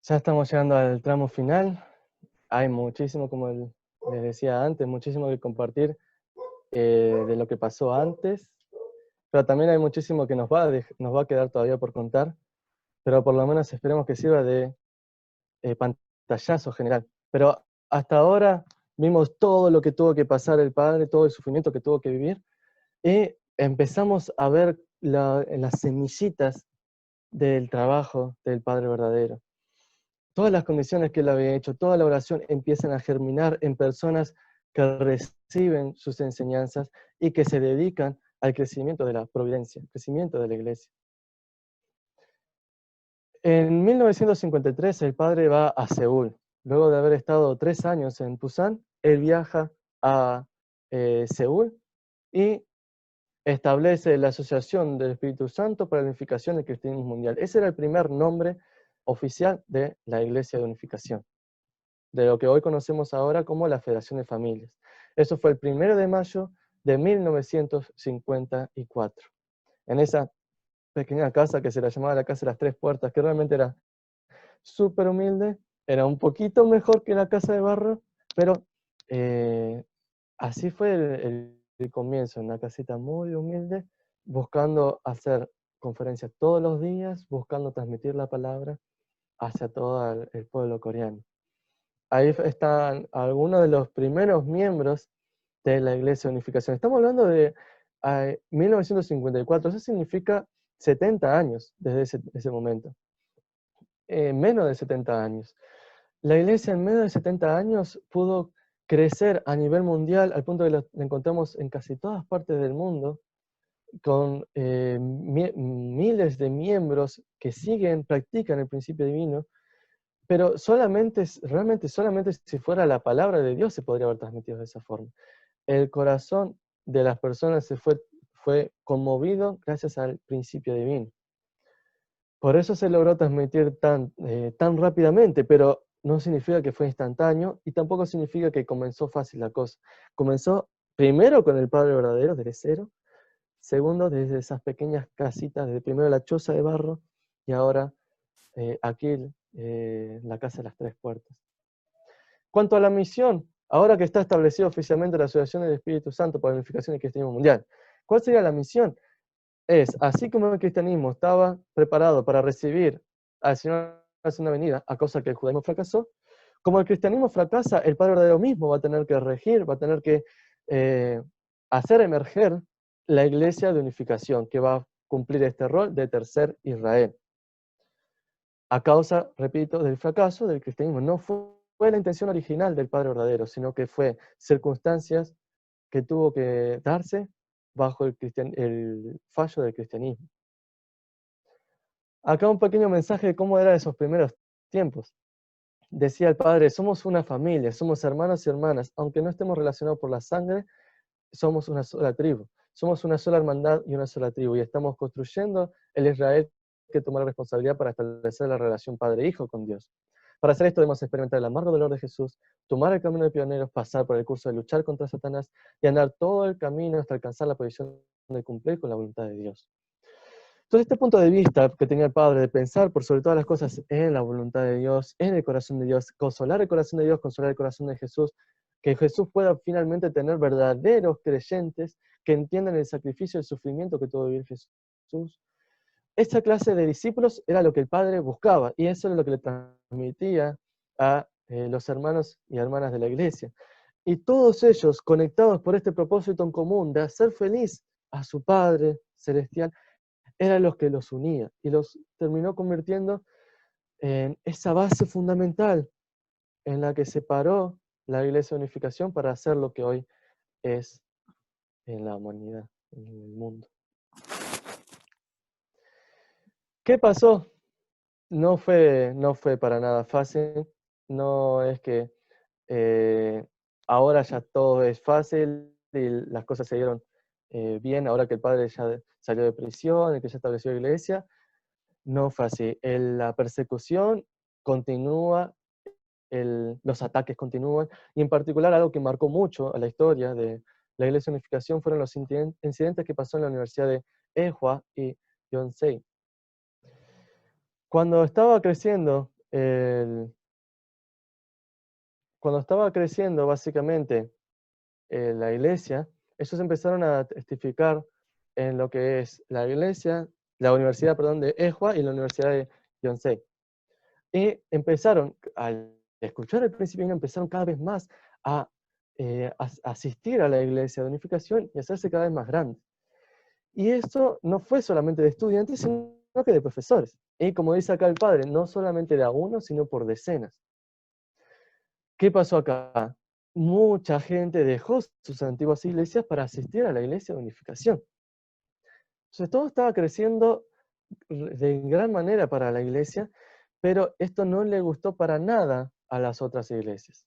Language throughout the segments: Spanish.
Ya estamos llegando al tramo final. Hay muchísimo, como les decía antes, muchísimo que compartir de lo que pasó antes, pero también hay muchísimo que nos va a quedar todavía por contar, pero por lo menos esperemos que sirva de pantallazo general. Pero hasta ahora vimos todo lo que tuvo que pasar el Padre, todo el sufrimiento que tuvo que vivir, y empezamos a ver las semillitas del trabajo del Padre verdadero. Todas las condiciones que él había hecho, toda la oración empiezan a germinar en personas que reciben sus enseñanzas y que se dedican al crecimiento de la providencia, al crecimiento de la iglesia. En 1953 el padre va a Seúl. Luego de haber estado 3 años en Pusan, él viaja a Seúl y establece la Asociación del Espíritu Santo para la Unificación del Cristianismo Mundial. Ese era el primer nombre oficial de la Iglesia de Unificación, de lo que hoy conocemos ahora como la Federación de Familias. Eso fue el 1 de mayo de 1954. En esa pequeña casa que se la llamaba la Casa de las Tres Puertas, que realmente era súper humilde, era un poquito mejor que la Casa de Barro, pero así fue el comienzo, en una casita muy humilde, buscando hacer conferencias todos los días, buscando transmitir la palabra hacia todo el pueblo coreano. Ahí están algunos de los primeros miembros de la Iglesia de Unificación. Estamos hablando de 1954, eso significa 70 años desde ese momento. Menos de 70 años. La Iglesia en menos de 70 años pudo crecer a nivel mundial al punto de que la encontramos en casi todas partes del mundo, con miles de miembros que practican el principio divino. Pero realmente solamente si fuera la palabra de Dios se podría haber transmitido de esa forma. El corazón de las personas fue conmovido gracias al principio divino. Por eso se logró transmitir tan rápidamente, pero no significa que fue instantáneo y tampoco significa que comenzó fácil la cosa. Comenzó primero con el Padre verdadero, desde cero. Segundo, desde esas pequeñas casitas, desde primero la choza de barro y ahora aquí la Casa de las Tres Puertas. Cuanto a la misión, ahora que está establecida oficialmente la Asociación del Espíritu Santo para la Unificación del Cristianismo Mundial, ¿cuál sería la misión? Así como el cristianismo estaba preparado para recibir al Señor en una venida, a causa que el judaísmo fracasó, como el cristianismo fracasa, el Padre verdadero mismo va a tener que regir, va a tener que hacer emerger la iglesia de unificación, que va a cumplir este rol de tercer Israel. A causa, repito, del fracaso del cristianismo. No fue la intención original del Padre verdadero, sino que fue circunstancias que tuvo que darse bajo el fallo del cristianismo. Acá un pequeño mensaje de cómo eran esos primeros tiempos. Decía el Padre, somos una familia, somos hermanos y hermanas, aunque no estemos relacionados por la sangre, somos una sola tribu, somos una sola hermandad y una sola tribu, y estamos construyendo el Israel que toma la responsabilidad para establecer la relación Padre-Hijo con Dios. Para hacer esto debemos experimentar el amargo dolor de Jesús, tomar el camino de pioneros, pasar por el curso de luchar contra Satanás y andar todo el camino hasta alcanzar la posición de cumplir con la voluntad de Dios. Entonces, este punto de vista que tenía el Padre de pensar por sobre todas las cosas en la voluntad de Dios, en el corazón de Dios, consolar el corazón de Dios, consolar el corazón de Jesús, que Jesús pueda finalmente tener verdaderos creyentes que entiendan el sacrificio y el sufrimiento que tuvo que vivir Jesús. Esta clase de discípulos era lo que el Padre buscaba y eso es lo que le transmitía a los hermanos y hermanas de la iglesia. Y todos ellos, conectados por este propósito en común de hacer feliz a su Padre celestial, era lo que los unía y los terminó convirtiendo en esa base fundamental en la que se paró la Iglesia de Unificación para hacer lo que hoy es en la humanidad, en el mundo. ¿Qué pasó? No fue para nada fácil, no es que ahora ya todo es fácil y las cosas se dieron bien, ahora que el padre ya salió de prisión y que ya estableció la iglesia. No fue así. La persecución continúa, los ataques continúan, y en particular algo que marcó mucho a la historia de la Iglesia de Unificación fueron los incidentes que pasó en la Universidad de Ehua y Yonsei. Cuando estaba creciendo el- cuando estaba creciendo básicamente la iglesia, ellos empezaron a testificar en lo que es la iglesia, la universidad, perdón, de Ehua y la universidad de Yonsei. Y empezaron, al escuchar el principio, empezaron cada vez más a, asistir a la iglesia de unificación y hacerse cada vez más grandes. Y esto no fue solamente de estudiantes, sino que de profesores. Y como dice acá el padre, no solamente de a uno, sino por decenas. ¿Qué pasó acá? Mucha gente dejó sus antiguas iglesias para asistir a la iglesia de unificación. Entonces todo estaba creciendo de gran manera para la iglesia, pero esto no le gustó para nada a las otras iglesias.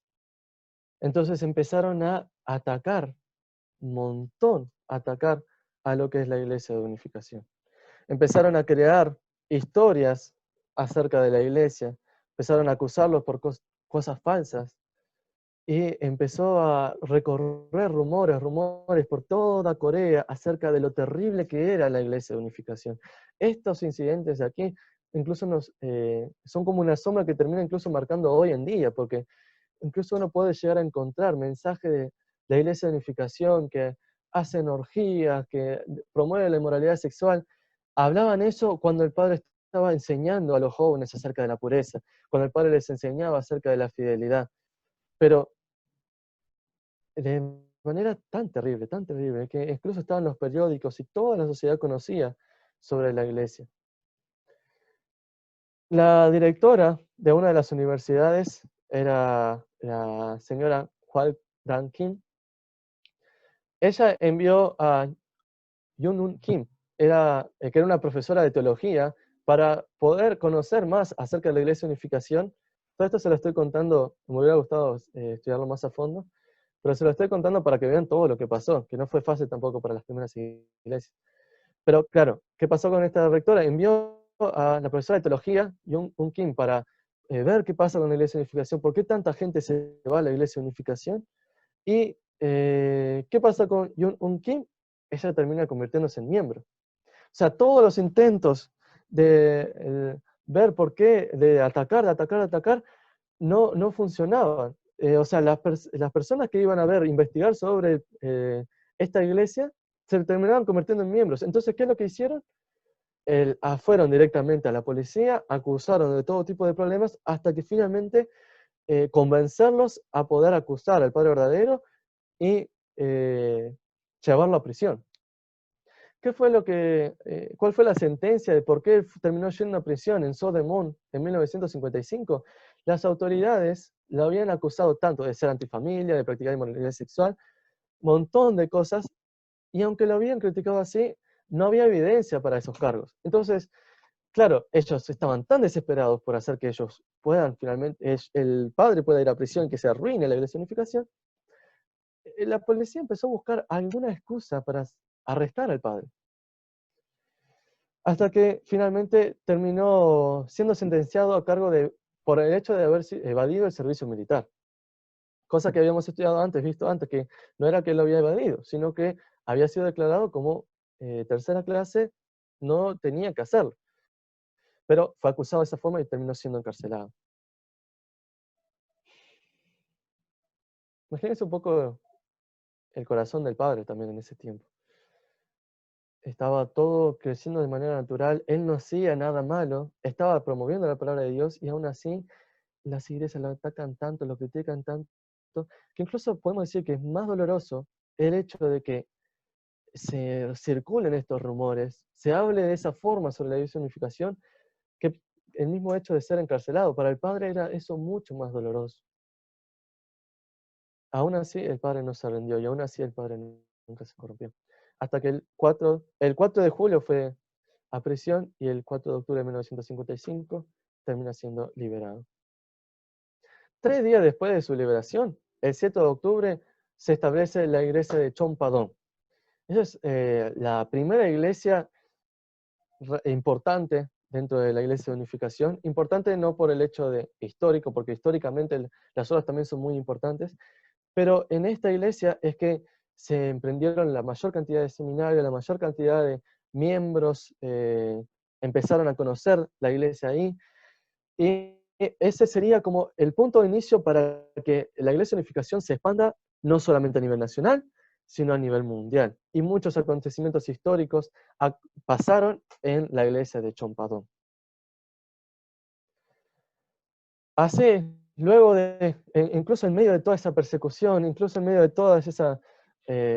Entonces empezaron a atacar, un montón, atacar a lo que es la iglesia de unificación. Empezaron a crear historias acerca de la iglesia, empezaron a acusarlos por cosas falsas, y empezó a recorrer rumores por toda Corea acerca de lo terrible que era la Iglesia de Unificación. Estos incidentes de aquí incluso son como una sombra que termina incluso marcando hoy en día, porque incluso uno puede llegar a encontrar mensajes de la Iglesia de Unificación que hacen orgías, que promueven la inmoralidad sexual. Hablaban eso cuando el padre estaba enseñando a los jóvenes acerca de la pureza, cuando el padre les enseñaba acerca de la fidelidad. Pero de manera tan terrible, que incluso estaban los periódicos y toda la sociedad conocía sobre la iglesia. La directora de una de las universidades era la señora Hwal Dan-kim. Ella envió a Yoon Kim, que era una profesora de teología, para poder conocer más acerca de la Iglesia de Unificación. Todo esto se lo estoy contando, me hubiera gustado estudiarlo más a fondo, pero se lo estoy contando para que vean todo lo que pasó, que no fue fácil tampoco para las primeras iglesias. Pero claro, ¿qué pasó con esta rectora? Envió a la profesora de teología, Yoon Kim, para ver qué pasa con la Iglesia de Unificación, por qué tanta gente se va a la Iglesia de Unificación, y qué pasa con Yoon Kim. Ella termina convirtiéndose en miembro. O sea, todos los intentos de ver por qué, de atacar, no funcionaban. O sea, las personas que iban a ver, investigar sobre esta iglesia, se terminaban convirtiendo en miembros. Entonces, ¿qué es lo que hicieron? Fueron directamente a la policía, acusaron de todo tipo de problemas, hasta que finalmente convencerlos a poder acusar al padre verdadero y llevarlo a prisión. ¿Cuál fue la sentencia de por qué él terminó yendo a prisión en Sodemon en 1955? Las autoridades lo habían acusado tanto de ser antifamilia, de practicar inmoralidad sexual, montón de cosas, y aunque lo habían criticado así, no había evidencia para esos cargos. Entonces, claro, ellos estaban tan desesperados por hacer que ellos puedan finalmente, el padre pueda ir a prisión, que se arruine la Iglesia de Unificación. La policía empezó a buscar alguna excusa para arrestar al padre. Hasta que finalmente terminó siendo sentenciado por el hecho de haber evadido el servicio militar. Cosa que habíamos estudiado antes, visto antes, que no era que él lo había evadido, sino que había sido declarado como tercera clase, no tenía que hacerlo. Pero fue acusado de esa forma y terminó siendo encarcelado. Imagínense un poco el corazón del padre también en ese tiempo. Estaba todo creciendo de manera natural, él no hacía nada malo, estaba promoviendo la palabra de Dios y aún así las iglesias lo atacan tanto, lo critican tanto, que incluso podemos decir que es más doloroso el hecho de que se circulen estos rumores, se hable de esa forma sobre la iglesia de unificación, que el mismo hecho de ser encarcelado. Para el padre era eso mucho más doloroso. Aún así, el padre no se rindió y aún así el padre nunca se corrompió. Hasta que el 4 de julio fue a prisión y el 4 de octubre de 1955 termina siendo liberado. 3 días después de su liberación, el 7 de octubre, se establece la iglesia de Chonpadong. Esa es la primera iglesia importante dentro de la iglesia de unificación. Importante no por el hecho de histórico, porque históricamente las otras también son muy importantes, pero en esta iglesia es que se emprendieron la mayor cantidad de seminarios, la mayor cantidad de miembros, empezaron a conocer la iglesia ahí, y ese sería como el punto de inicio para que la Iglesia de Unificación se expanda no solamente a nivel nacional, sino a nivel mundial. Y muchos acontecimientos históricos pasaron en la iglesia de Chompadón. Así, luego incluso en medio de toda esa persecución, incluso en medio de todos esos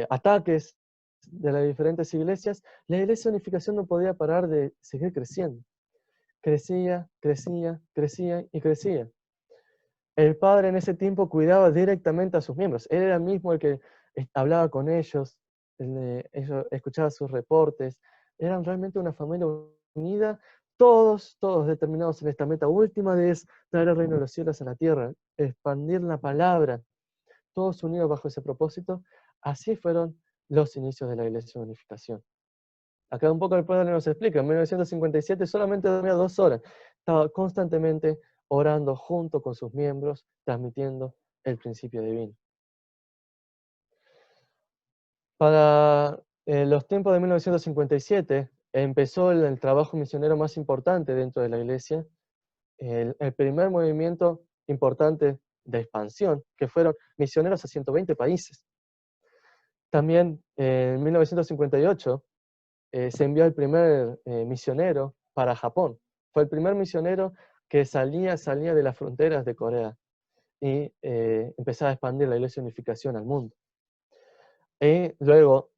ataques de las diferentes iglesias, la Iglesia de Unificación no podía parar de seguir creciendo. Crecía, crecía, crecía y crecía. El padre en ese tiempo cuidaba directamente a sus miembros. Él era mismo el que hablaba con ellos, ellos escuchaba sus reportes. Eran realmente una familia unida, todos determinados en esta meta última de traer el reino de los cielos a la tierra, expandir la palabra, todos unidos bajo ese propósito. Así fueron los inicios de la Iglesia de Unificación. Acá un poco el padre nos explica, en 1957 solamente dormía 2 horas, estaba constantemente orando junto con sus miembros, transmitiendo el principio divino. Para los tiempos de 1957 empezó el trabajo misionero más importante dentro de la iglesia, el primer movimiento importante de expansión, que fueron misioneros a 120 países. También en 1958 se envió el primer misionero para Japón. Fue el primer misionero que salía de las fronteras de Corea y empezaba a expandir la Iglesia de Unificación al mundo. Y luego,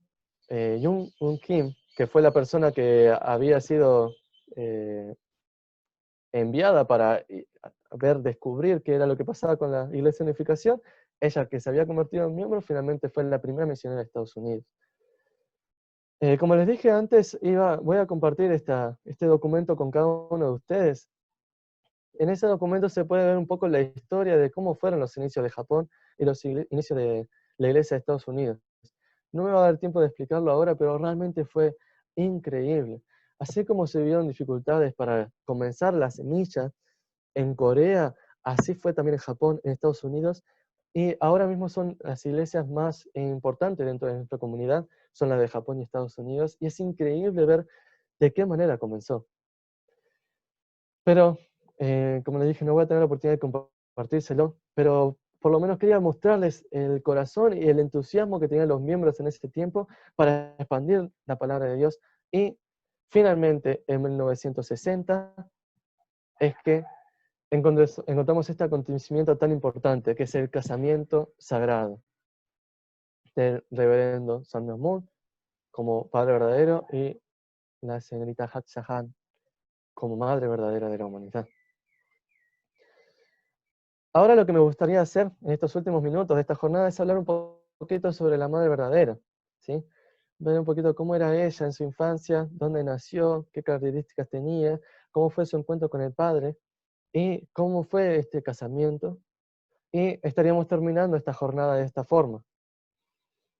Jung Kim, que fue la persona que había sido enviada para descubrir qué era lo que pasaba con la Iglesia de Unificación, ella que se había convertido en miembro, finalmente fue la primera misionera de Estados Unidos. Como les dije antes, voy a compartir este documento con cada uno de ustedes. En ese documento se puede ver un poco la historia de cómo fueron los inicios de Japón y los inicios de la Iglesia de Estados Unidos. No me va a dar tiempo de explicarlo ahora, pero realmente fue increíble. Así como se vieron dificultades para comenzar la semilla en Corea, así fue también en Japón, en Estados Unidos, y ahora mismo son las iglesias más importantes dentro de nuestra comunidad, son las de Japón y Estados Unidos, y es increíble ver de qué manera comenzó. Pero, como les dije, no voy a tener la oportunidad de compartírselo, pero por lo menos quería mostrarles el corazón y el entusiasmo que tenían los miembros en ese tiempo para expandir la palabra de Dios. Y finalmente, en 1960, es que encontramos este acontecimiento tan importante, que es el casamiento sagrado del reverendo Samuel Moon como padre verdadero y la señorita Hat Shahan como madre verdadera de la humanidad. Ahora lo que me gustaría hacer en estos últimos minutos de esta jornada es hablar un poquito sobre la madre verdadera, ¿sí? Ver un poquito cómo era ella en su infancia, dónde nació, qué características tenía, cómo fue su encuentro con el padre y cómo fue este casamiento. Y estaríamos terminando esta jornada de esta forma.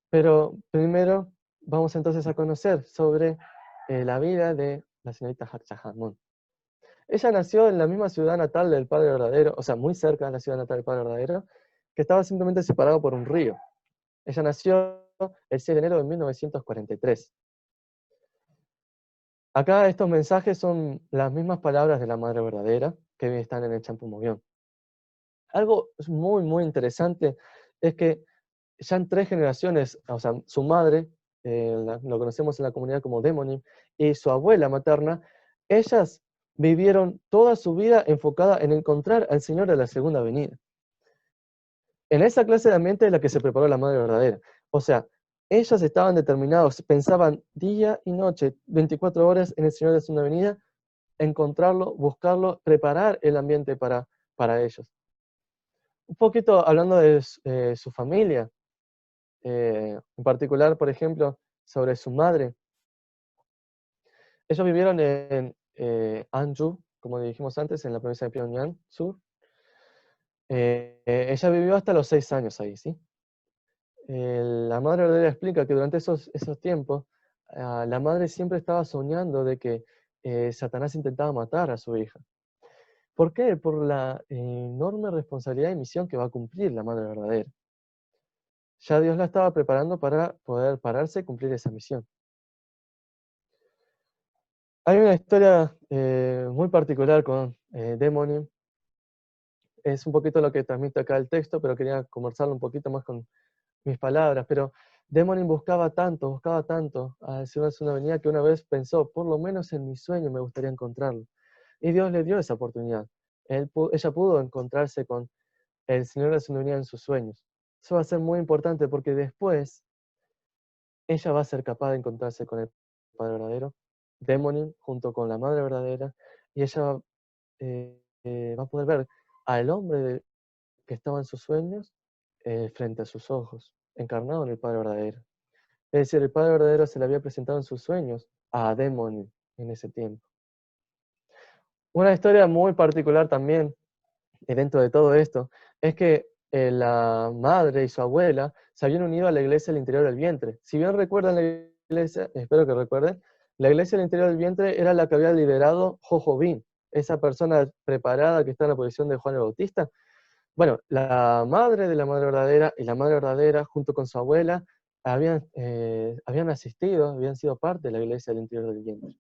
Pero primero vamos entonces a conocer sobre la vida de la señorita Hatchahamun. Ella nació en la misma ciudad natal del padre verdadero, o sea, muy cerca de la ciudad natal del padre verdadero, que estaba simplemente separado por un río. Ella nació el 6 de enero de 1943. Acá estos mensajes son las mismas palabras de la madre verdadera que están en el Champú Movión. Algo muy interesante es que ya en 3 generaciones, o sea, su madre, lo conocemos en la comunidad como Demonim, y su abuela materna, ellas vivieron toda su vida enfocada en encontrar al Señor de la segunda venida. En esa clase de ambiente es la que se preparó la madre verdadera. O sea, ellas estaban determinados, pensaban día y noche, 24 horas en el Señor de la segunda venida, encontrarlo, buscarlo, preparar el ambiente para ellos. Un poquito hablando de su familia, en particular, por ejemplo, sobre su madre. Ellos vivieron en Anju, como dijimos antes, en la provincia de Pyongyang Sur. Ella vivió hasta los 6 años ahí, ¿sí? La madre verdadera explica que durante esos tiempos, la madre siempre estaba soñando de que Satanás intentaba matar a su hija. ¿Por qué? Por la enorme responsabilidad y misión que va a cumplir la madre verdadera. Ya Dios la estaba preparando para poder pararse y cumplir esa misión. Hay una historia muy particular con Demonim, es un poquito lo que transmite acá el texto, pero quería conversarlo un poquito más con mis palabras. Pero Demonin buscaba tanto al Señor de su venida que una vez pensó, por lo menos en mi sueño me gustaría encontrarlo. Y Dios le dio esa oportunidad. Ella pudo encontrarse con el Señor de su venida en sus sueños. Eso va a ser muy importante porque después ella va a ser capaz de encontrarse con el Padre verdadero, Demonin, junto con la Madre verdadera, y ella va a poder ver al hombre que estaba en sus sueños frente a sus ojos, encarnado en el Padre verdadero. Es decir, el Padre verdadero se le había presentado en sus sueños a Demonin en ese tiempo. Una historia muy particular también, dentro de todo esto, es que la madre y su abuela se habían unido a la iglesia del interior del vientre. Si bien recuerdan la iglesia, espero que recuerden, la iglesia del interior del vientre era la que había liberado Jojobín, esa persona preparada que está en la posición de Juan el Bautista. Bueno, la madre de la madre verdadera y la madre verdadera, junto con su abuela, habían asistido, habían sido parte de la iglesia del interior del vientre.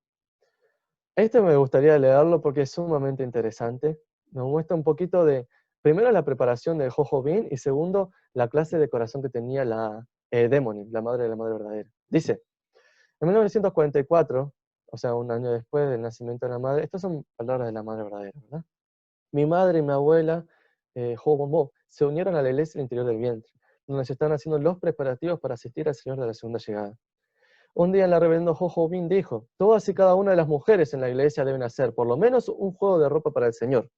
Este me gustaría leerlo porque es sumamente interesante. Nos muestra un poquito de, primero, la preparación de Jojo Bin y segundo, la clase de corazón que tenía la Demonin, la madre de la madre verdadera. Dice, en 1944, o sea, un año después del nacimiento de la madre, estas son palabras de la madre verdadera, ¿verdad? Mi madre y mi abuela, Jobombó, se unieron a la iglesia del interior del vientre, donde se están haciendo los preparativos para asistir al Señor de la segunda llegada. Un día el reverendo Jojo Bin dijo, todas y cada una de las mujeres en la iglesia deben hacer por lo menos un juego de ropa para el Señor.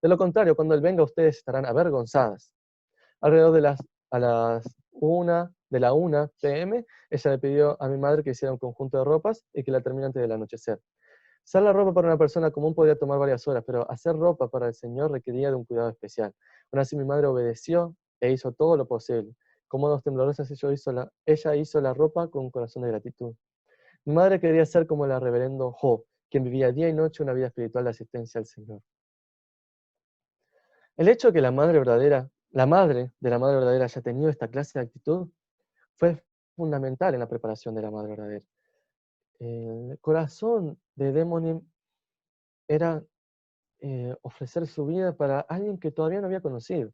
De lo contrario, cuando Él venga, ustedes estarán avergonzadas. Alrededor a las 1 p.m., ella le pidió a mi madre que hiciera un conjunto de ropas y que la termine antes del anochecer. Hacer la ropa para una persona común podía tomar varias horas, pero hacer ropa para el Señor requería de un cuidado especial. Aún así mi madre obedeció e hizo todo lo posible. Con manos temblorosas ella hizo la ropa con un corazón de gratitud. Mi madre quería ser como el reverendo Jo, quien vivía día y noche una vida espiritual de asistencia al Señor. El hecho de que la madre de la madre verdadera haya tenido esta clase de actitud fue fundamental en la preparación de la madre verdadera. El corazón de Demonim era ofrecer su vida para alguien que todavía no había conocido.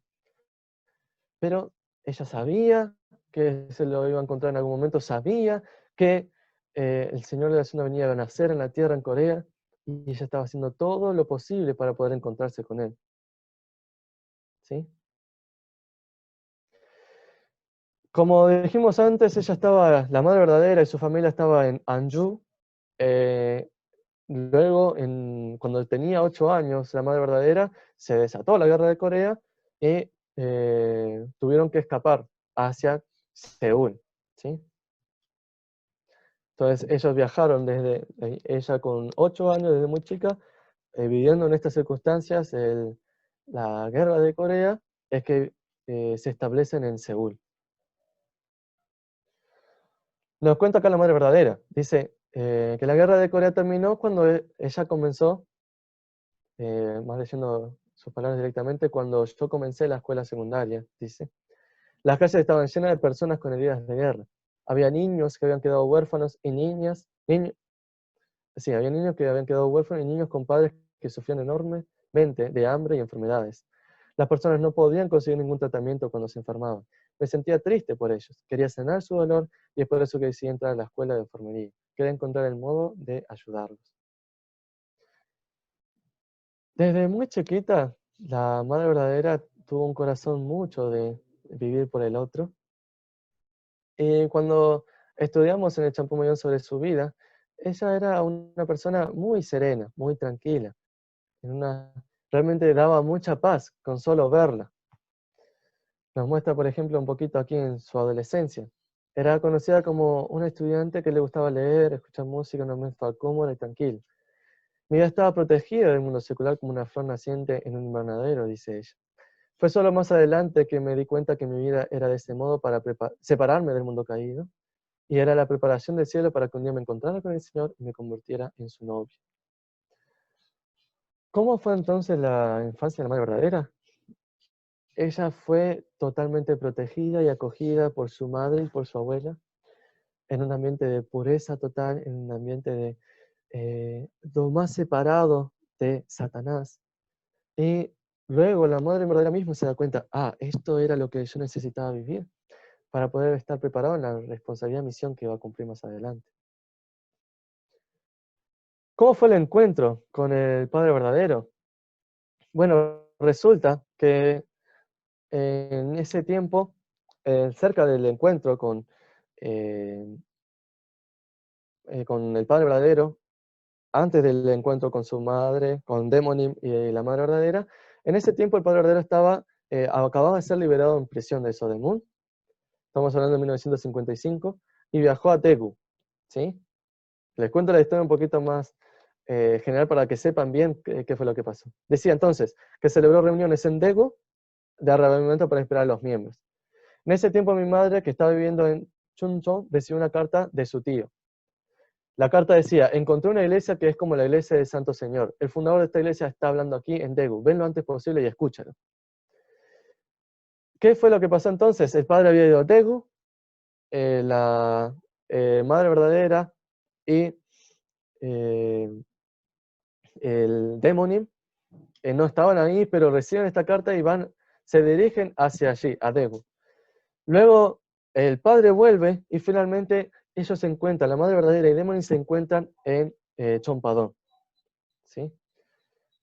Pero ella sabía que se lo iba a encontrar en algún momento, sabía que el Señor de la Segunda Venida iba a nacer en la tierra, en Corea, y ella estaba haciendo todo lo posible para poder encontrarse con él. ¿Sí? Como dijimos antes, la madre verdadera y su familia estaba en Anju. eh, Luego, cuando tenía 8 años, la madre verdadera, se desató la guerra de Corea y tuvieron que escapar hacia Seúl, ¿sí? Entonces ellos viajaron ella con 8 años, desde muy chica, viviendo en estas circunstancias, la guerra de Corea, es que se establecen en Seúl. Nos cuenta acá la madre verdadera, dice que la guerra de Corea terminó cuando ella comenzó, más diciendo sus palabras directamente, cuando yo comencé la escuela secundaria, dice. Las calles estaban llenas de personas con heridas de guerra. Había niños que habían quedado huérfanos y había niños que habían quedado huérfanos y niños con padres que sufrían enormemente de hambre y enfermedades. Las personas no podían conseguir ningún tratamiento cuando se enfermaban. Me sentía triste por ellos. Quería sanar su dolor y es por eso que decidí entrar a la escuela de enfermería. Quería encontrar el modo de ayudarlos. Desde muy chiquita, la madre verdadera tuvo un corazón mucho de vivir por el otro. Y cuando estudiamos en el Champú sobre su vida, ella era una persona muy serena, muy tranquila. En una, realmente daba mucha paz con solo verla. Nos muestra, por ejemplo, un poquito aquí en su adolescencia. Era conocida como una estudiante que le gustaba leer, escuchar música, en un ambiente cómoda y tranquilo. Mi vida estaba protegida del mundo secular como una flor naciente en un invernadero, dice ella. Fue solo más adelante que me di cuenta que mi vida era de ese modo para separarme del mundo caído, y era la preparación del cielo para que un día me encontrara con el Señor y me convirtiera en su novio. ¿Cómo fue entonces la infancia de la madre verdadera? Ella fue totalmente protegida y acogida por su madre y por su abuela, en un ambiente de pureza total, en un ambiente de lo más separado de Satanás. Y Luego la madre verdadera misma se da cuenta, esto era lo que yo necesitaba vivir para poder estar preparado en la responsabilidad misión que va a cumplir más adelante. ¿Cómo fue el encuentro con el Padre verdadero? Bueno, resulta que en ese tiempo, cerca del encuentro eh, con el Padre verdadero, antes del encuentro con su madre, con Demonim y la madre verdadera, en ese tiempo el Padre verdadero acababa de ser liberado en prisión de Sodemun, estamos hablando de 1955, y viajó a Tegu, ¿sí? Les cuento la historia un poquito más general para que sepan bien qué fue lo que pasó. Decía entonces que celebró reuniones en Daegu de arrepentimiento para esperar a los miembros. En ese tiempo mi madre, que estaba viviendo en Chuncheon, recibió una carta de su tío. La carta decía, encontré una iglesia que es como la iglesia del Santo Señor. El fundador de esta iglesia está hablando aquí en Daegu. Ven lo antes posible y escúchalo. ¿Qué fue lo que pasó entonces? El padre había ido a Daegu, la madre verdadera y eh, el Demonim no estaban ahí, pero reciben esta carta y se dirigen hacia allí, a Daegu. Luego el padre vuelve y finalmente ellos se encuentran, la madre verdadera y Demonim se encuentran en Chompadón, ¿sí?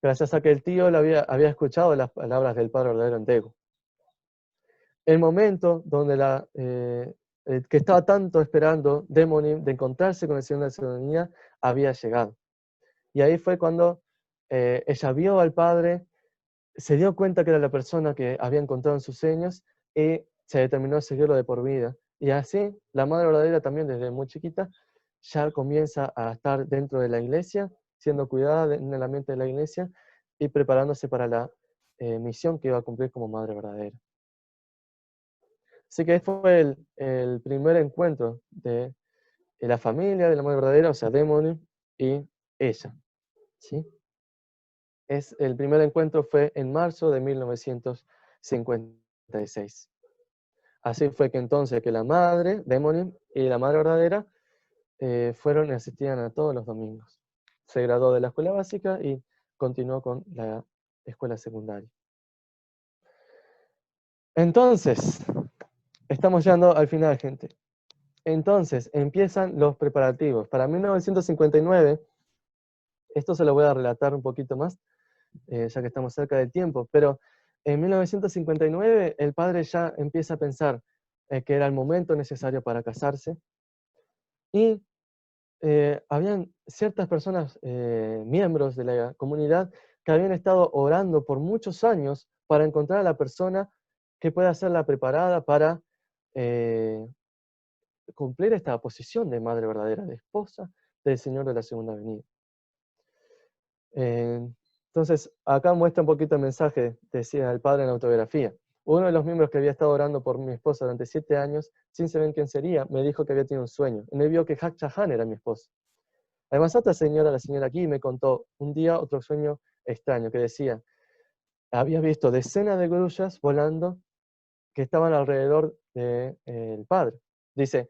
Gracias a que el tío había escuchado las palabras del padre verdadero en Daegu. El momento donde el que estaba tanto esperando Demonim de encontrarse con el Señor de la Ciudadanía había llegado. Y ahí fue cuando ella vio al padre, se dio cuenta que era la persona que había encontrado en sus sueños y se determinó a seguirlo de por vida. Y así, la madre verdadera también desde muy chiquita ya comienza a estar dentro de la iglesia, siendo cuidada en el ambiente de la iglesia y preparándose para la misión que iba a cumplir como madre verdadera. Así que este fue el primer encuentro de la familia de la madre verdadera, o sea, Demoni y ella, ¿sí? El primer encuentro fue en marzo de 1956. Así fue que entonces que la madre, Demonim, y la madre verdadera fueron y asistían a todos los domingos. Se graduó de la escuela básica y continuó con la escuela secundaria. Entonces, estamos llegando al final, gente. Entonces, empiezan los preparativos. Para 1959, esto se lo voy a relatar un poquito más, ya que estamos cerca del tiempo, pero en 1959 el padre ya empieza a pensar que era el momento necesario para casarse y habían ciertas personas, miembros de la comunidad, que habían estado orando por muchos años para encontrar a la persona que pueda ser la preparada para eh, cumplir esta posición de madre verdadera, de esposa del Señor de la Segunda Venida. Entonces, acá muestra un poquito el mensaje, decía el padre en la autobiografía. Uno de los miembros que había estado orando por mi esposa durante 7 años, sin saber quién sería, me dijo que había tenido un sueño. En él vio que Hak Chahan era mi esposa. Además, otra señora, la señora aquí, me contó un día otro sueño extraño que decía, había visto decenas de grullas volando que estaban alrededor del padre. Dice,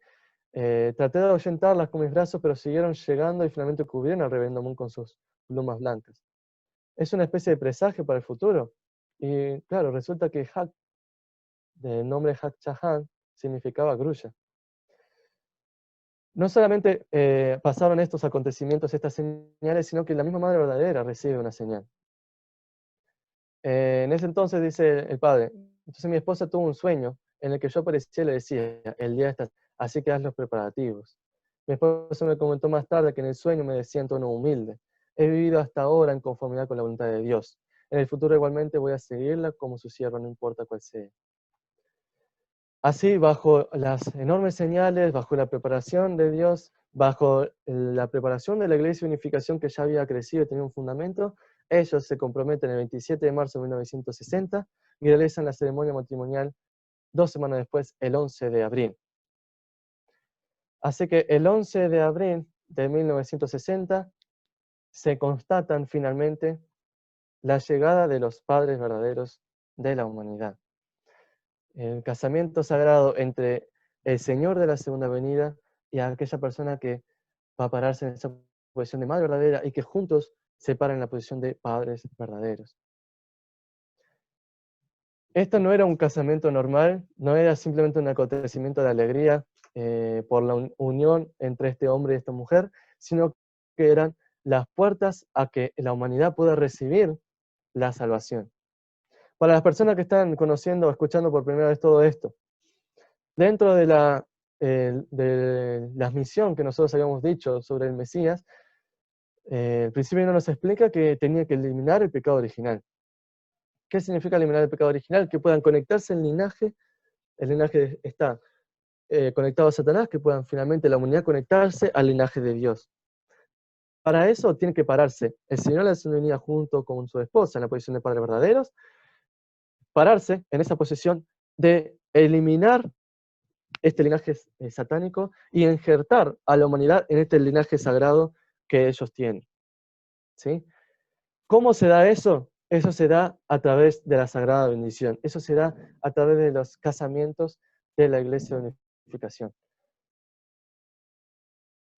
traté de ahuyentarlas con mis brazos, pero siguieron llegando y finalmente cubrieron al reverendo Moon con sus plumas blancas. Es una especie de presagio para el futuro. Y claro, resulta que Hak, del nombre Hak Chahan, significaba grulla. No solamente pasaron estos acontecimientos, estas señales, sino que la misma Madre Verdadera recibe una señal. En ese entonces, dice el padre, entonces mi esposa tuvo un sueño en el que yo aparecía y le decía, el día está, así que haz los preparativos. Mi esposa me comentó más tarde que en el sueño me decía en tono humilde, he vivido hasta ahora en conformidad con la voluntad de Dios. En el futuro igualmente voy a seguirla como su siervo, no importa cuál sea. Así, bajo las enormes señales, bajo la preparación de Dios, bajo la preparación de la Iglesia de Unificación que ya había crecido y tenía un fundamento, ellos se comprometen el 27 de marzo de 1960 y realizan la ceremonia matrimonial 2 semanas después, el 11 de abril. Así que el 11 de abril de 1960 se constatan finalmente la llegada de los padres verdaderos de la humanidad. El casamiento sagrado entre el Señor de la Segunda Venida y aquella persona que va a pararse en esa posición de madre verdadera y que juntos se paran en la posición de padres verdaderos. Esto no era un casamiento normal, no era simplemente un acontecimiento de alegría por la unión entre este hombre y esta mujer, sino que eran las puertas a que la humanidad pueda recibir la salvación. Para las personas que están conociendo o escuchando por primera vez todo esto, dentro de la misión que nosotros habíamos dicho sobre el Mesías, el principio no nos explica que tenía que eliminar el pecado original. ¿Qué significa eliminar el pecado original? Que puedan conectarse el linaje está conectado a Satanás, que puedan finalmente la humanidad conectarse al linaje de Dios. Para eso tiene que pararse. El Señor la unía junto con su esposa en la posición de padres verdaderos, pararse en esa posición de eliminar este linaje satánico y injertar a la humanidad en este linaje sagrado que ellos tienen. ¿Sí? ¿Cómo se da eso? Eso se da a través de la sagrada bendición. Eso se da a través de los casamientos de la Iglesia de Unificación.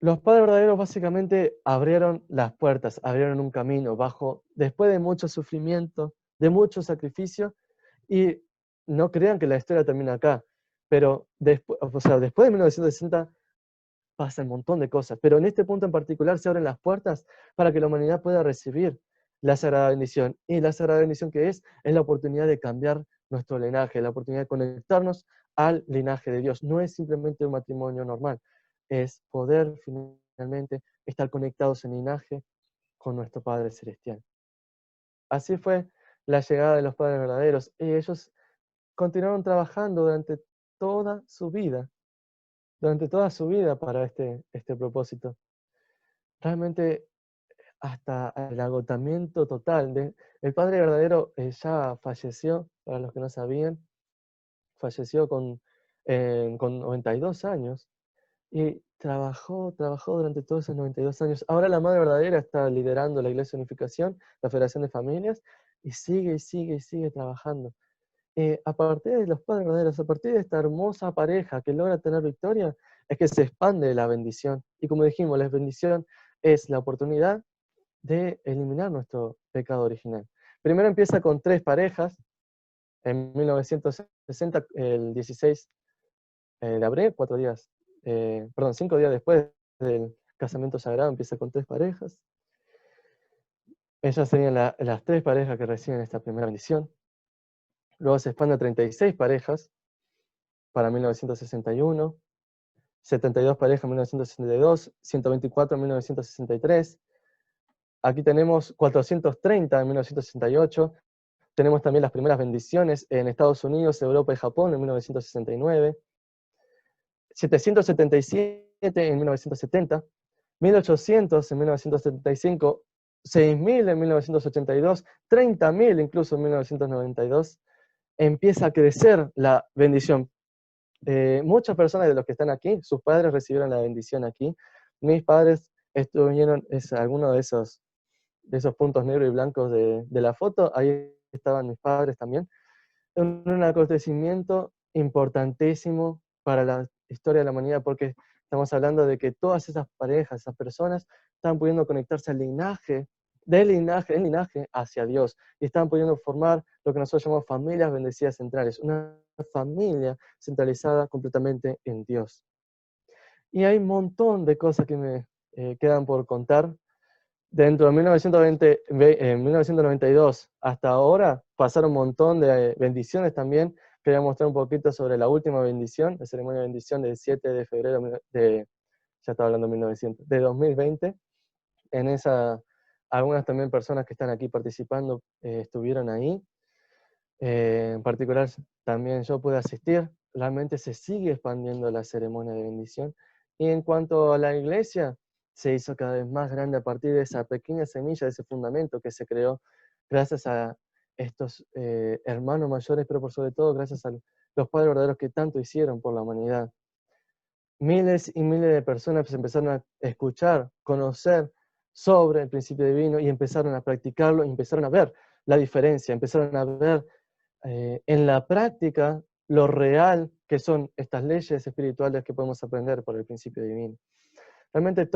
Los padres verdaderos básicamente abrieron las puertas, abrieron un camino después de mucho sufrimiento, de mucho sacrificio, y no crean que la historia termina acá, pero después, o sea, después de 1960 pasa un montón de cosas, pero en este punto en particular se abren las puertas para que la humanidad pueda recibir la Sagrada Bendición. Y la Sagrada Bendición que es la oportunidad de cambiar nuestro linaje, la oportunidad de conectarnos al linaje de Dios. No es simplemente un matrimonio normal, es poder finalmente estar conectados en linaje con nuestro Padre Celestial. Así fue la llegada de los padres verdaderos, y ellos continuaron trabajando durante toda su vida para este propósito. Realmente hasta el agotamiento total. El padre verdadero ya falleció, para los que no sabían, falleció con 92 años y trabajó durante todos esos 92 años. Ahora la madre verdadera está liderando la Iglesia de Unificación, la Federación de Familias, y sigue y sigue y sigue trabajando. A partir de los padres verdaderos, a partir de esta hermosa pareja que logra tener victoria, es que se expande la bendición. Y como dijimos, la bendición es la oportunidad de eliminar nuestro pecado original. Primero empieza con 3 parejas, en 1960, el 16 de abril, 5 días después del casamiento sagrado, empieza con 3 parejas. Ellas serían las 3 parejas que reciben esta primera bendición. Luego se expande a 36 parejas para 1961, 72 parejas en 1962, 124 en 1963. Aquí tenemos 430 en 1968. Tenemos también las primeras bendiciones en Estados Unidos, Europa y Japón en 1969. 777 en 1970. 1800 en 1975. 6000 en 1982. 30.000 incluso en 1992. Empieza a crecer la bendición. Muchas personas de los que están aquí, sus padres recibieron la bendición aquí. Mis padres estuvieron, alguno de esos puntos negros y blancos de la foto, ahí estaban mis padres también. Un acontecimiento importantísimo para la historia de la humanidad, porque estamos hablando de que todas esas parejas, esas personas, están pudiendo conectarse al linaje, del linaje, en linaje hacia Dios, y están pudiendo formar lo que nosotros llamamos familias bendecidas centrales, una familia centralizada completamente en Dios. Y hay un montón de cosas que me quedan por contar. Dentro de 1992 hasta ahora pasaron un montón de bendiciones también. Quería mostrar un poquito sobre la última bendición, la ceremonia de bendición del 7 de febrero ya estaba hablando de 1900, de 2020. En esa, algunas también personas que están aquí participando estuvieron ahí. En particular, también yo pude asistir. Realmente se sigue expandiendo la ceremonia de bendición. Y en cuanto a la iglesia, se hizo cada vez más grande a partir de esa pequeña semilla, de ese fundamento que se creó gracias a estos hermanos mayores, pero por sobre todo gracias a los padres verdaderos que tanto hicieron por la humanidad. Miles y miles de personas empezaron a escuchar, conocer sobre el principio divino y empezaron a practicarlo, y empezaron a ver la diferencia, empezaron a ver en la práctica lo real que son estas leyes espirituales que podemos aprender por el principio divino. Realmente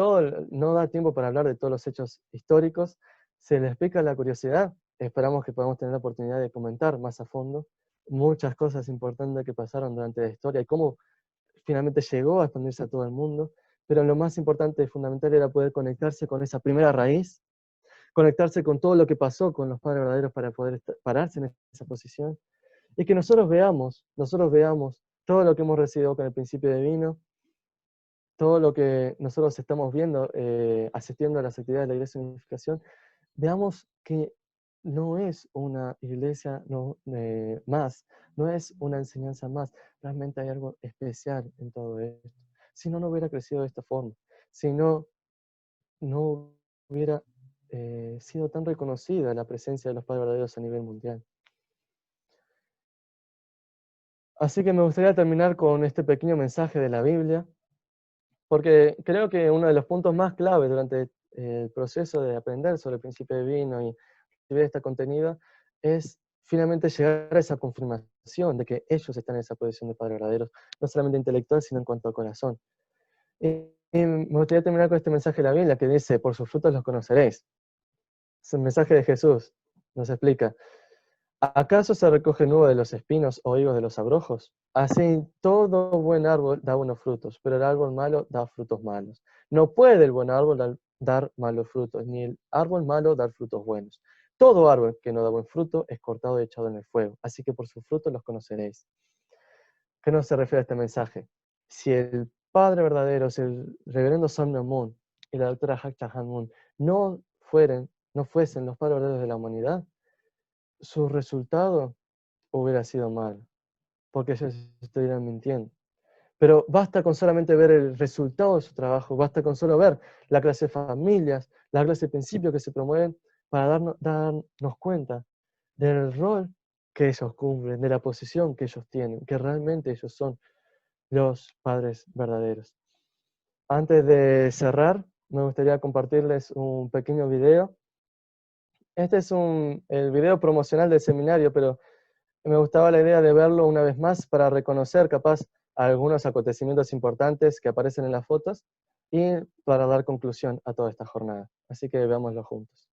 no da tiempo para hablar de todos los hechos históricos, se les pica la curiosidad, esperamos que podamos tener la oportunidad de comentar más a fondo, muchas cosas importantes que pasaron durante la historia y cómo finalmente llegó a expandirse a todo el mundo, pero lo más importante y fundamental era poder conectarse con esa primera raíz, conectarse con todo lo que pasó con los padres verdaderos para poder pararse en esa posición, y que nosotros veamos todo lo que hemos recibido con el principio divino, todo lo que nosotros estamos viendo, asistiendo a las actividades de la Iglesia de Unificación, veamos que no es una iglesia más, no es una enseñanza más, realmente hay algo especial en todo esto. Si no, no hubiera crecido de esta forma, si no, no hubiera sido tan reconocida la presencia de los padres verdaderos a nivel mundial. Así que me gustaría terminar con este pequeño mensaje de la Biblia, porque creo que uno de los puntos más clave durante el proceso de aprender sobre el principio divino y recibir este contenido es finalmente llegar a esa confirmación de que ellos están en esa posición de padres verdaderos, no solamente intelectual, sino en cuanto al corazón. Y me gustaría terminar con este mensaje de la Biblia que dice, por sus frutos los conoceréis. Es el mensaje de Jesús, nos explica. ¿Acaso se recoge el nudo de los espinos o higos de los abrojos? Así todo buen árbol da buenos frutos, pero el árbol malo da frutos malos. No puede el buen árbol dar malos frutos, ni el árbol malo dar frutos buenos. Todo árbol que no da buen fruto es cortado y echado en el fuego. Así que por sus frutos los conoceréis. ¿Qué nos se refiere a este mensaje? Si el Padre verdadero, si el reverendo Samuel Moon y la doctora Hakcha Han Moon no fuesen los padres verdaderos de la humanidad, su resultado hubiera sido malo, porque ellos estuvieran mintiendo. Pero basta con solamente ver el resultado de su trabajo, basta con solo ver la clase de familias, la clase de principios que se promueven para darnos cuenta del rol que ellos cumplen, de la posición que ellos tienen, que realmente ellos son los padres verdaderos. Antes de cerrar, me gustaría compartirles un pequeño video. Este es el video promocional del seminario, pero me gustaba la idea de verlo una vez más para reconocer capaz algunos acontecimientos importantes que aparecen en las fotos y para dar conclusión a toda esta jornada. Así que veámoslo juntos.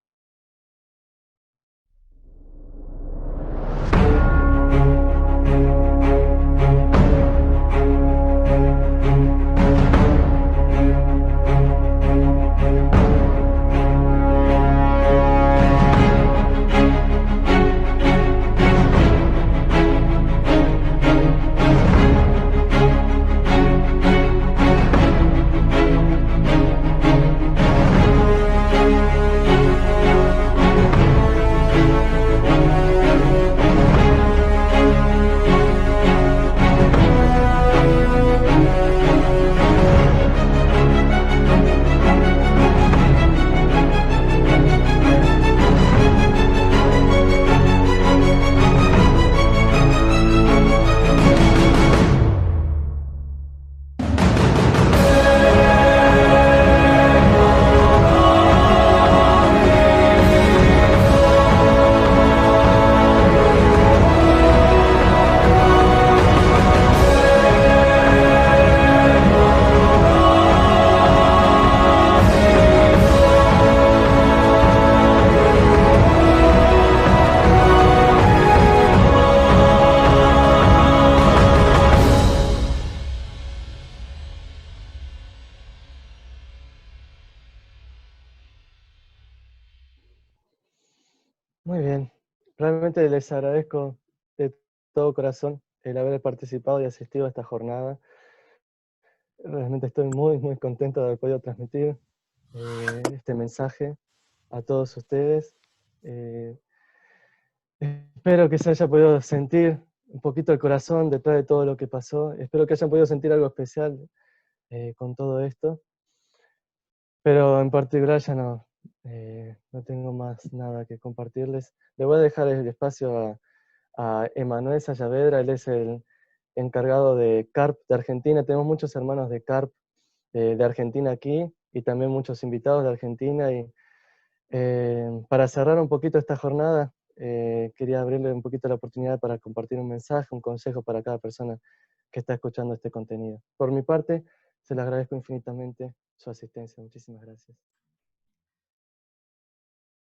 Muy bien. Realmente les agradezco de todo corazón el haber participado y asistido a esta jornada. Realmente estoy muy, muy contento de haber podido transmitir este mensaje a todos ustedes. Eh, Espero que se haya podido sentir un poquito el corazón detrás de todo lo que pasó. Espero que hayan podido sentir algo especial con todo esto. Pero en particular ya no tengo más nada que compartirles. Le voy a dejar el espacio a Emanuel Sayavedra, él es el encargado de CARP de Argentina. Tenemos muchos hermanos de CARP de Argentina aquí y también muchos invitados de Argentina. Y para cerrar un poquito esta jornada, quería abrirle un poquito la oportunidad para compartir un mensaje, un consejo para cada persona que está escuchando este contenido. Por mi parte, se le agradezco infinitamente su asistencia. Muchísimas gracias.